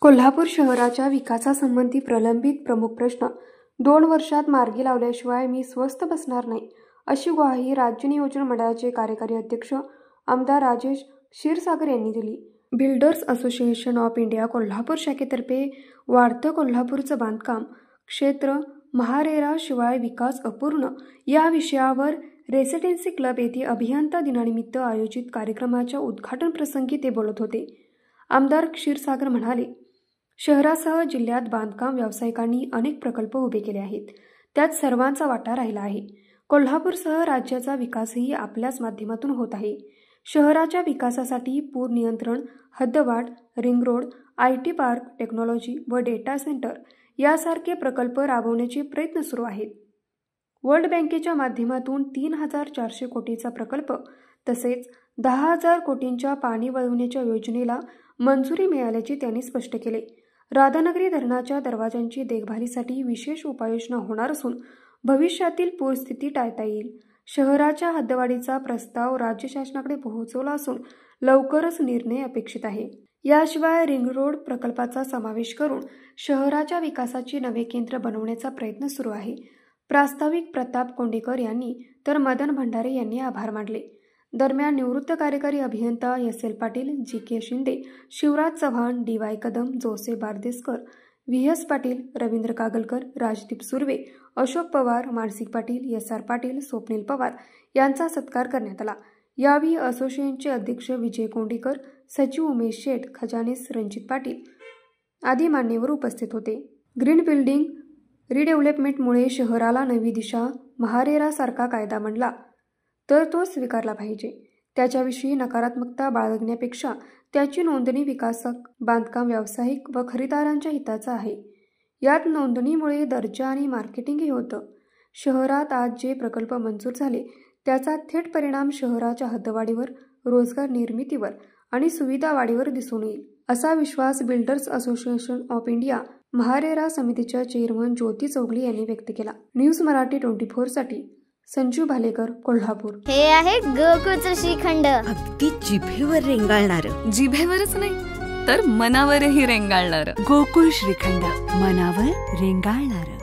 कोल्हापूर शहराच्या विकासासंबंधी प्रलंबित प्रमुख प्रश्न 2 वर्षात मार्गी लावल्याशिवाय मी स्वस्थ बसणार नाही, अशी ग्वाही राज्य नियोजन मंडळाचे कार्यकारी अध्यक्ष आमदार राजेश क्षीरसागर यांनी दिली. Builders association of India Kolhapur शाखेतर्फे वाढतं कोल्हापूरचं बांधकाम क्षेत्र महारेरा शिवाय विकास अपूर्ण या विषयावर रेसिडेन्सी क्लब येथे अभियंता दिनानिमित्त आयोजित कार्यक्रमाच्या उद्घाटन प्रसंगी ते बोलत होते. आमदार क्षीरसागर म्हणाले, शहरासह जिल्ह्यात बांधकाम व्यावसायिकांनी अनेक प्रकल्प उभे केले आहेत. त्यात सर्वांचा वाटा राहिला आहे. कोल्हापूरसह राज्याचा विकासही आपल्याच माध्यमातून होत आहे. शहराच्या विकासासाठी पूर नियंत्रण, हद्दवाढ, ring road, IT park, technology व डेटा सेंटर यासारखे प्रकल्प राबवण्याचे प्रयत्न सुरू आहेत. वर्ल्ड बँकेच्या माध्यमातून 3,400 कोटीचा प्रकल्प तसेच 10,000 कोटींच्या पाणी वळवण्याच्या योजनेला मंजुरी मिळाल्याचे त्यांनी स्पष्ट केले. राधानगरी धरणाच्या दरवाजांची देखभालीसाठी विशेष उपाययोजना होणार असून भविष्यातील पूरस्थिती टाळता येईल. शहराच्या हद्दवाढीचा प्रस्ताव राज्य शासनाकडे पोहोचवला असून लवकरच निर्णय अपेक्षित आहे. याशिवाय रिंग रोड प्रकल्पाचा समावेश करून शहराच्या विकासाचे नवे केंद्र बनवण्याचा प्रयत्न सुरू आहे. प्रास्ताविक प्रताप कोंडेकर यांनी तर मदन भंडारे यांनी आभार मानले. दरम्यान निवृत्त कार्यकारी अभियंता SL Patil, GK Shinde, Shivraj Chavan, DY Kadam, Joseph Bardeskar, VS Patil, Ravindra Kagalkar, Rajdeep Surve, Ashok Pawar, Mansik Patil, SR Patil, Swapnil Pawar यांचा सत्कार करण्यात आला. यावेळी असोसिएशनचे अध्यक्ष विजय कोंडेकर, सचिव उमेश शेठ, खजानीस रणजित पाटील आदी मान्यवर उपस्थित होते. ग्रीन बिल्डिंग रिडेव्हलपमेंटमुळे शहराला नवी दिशा महारेरा सारखा कायदा बनला तर तो स्वीकारला पाहिजे. त्याच्याविषयी नकारात्मकता बाळगण्यापेक्षा त्याची नोंदणी विकासक, बांधकाम व्यावसायिक व खरेदीदारांच्या हिताचा आहे. यात नोंदणीमुळे दर्जा आणि मार्केटिंगही होतं. शहरात आज जे प्रकल्प मंजूर झाले त्याचा थेट परिणाम शहराच्या हद्दवाढीवर, रोजगार निर्मितीवर आणि सुविधा वाढीवर दिसून येईल, असा विश्वास builders association of India MahaRERA समितीच्या चेअरमन ज्योती चौगले यांनी व्यक्त केला. न्यूज मराठी 24 साठी संजू भालेकर, कोल्हापूर. हे आहे गोकुळचं श्रीखंड, अगदी जिभेवर रेंगाळणारं. जिभेवरच नाही तर मनावरही रेंगाळणारं. गोकुळ श्रीखंड, मनावर रेंगाळणारं.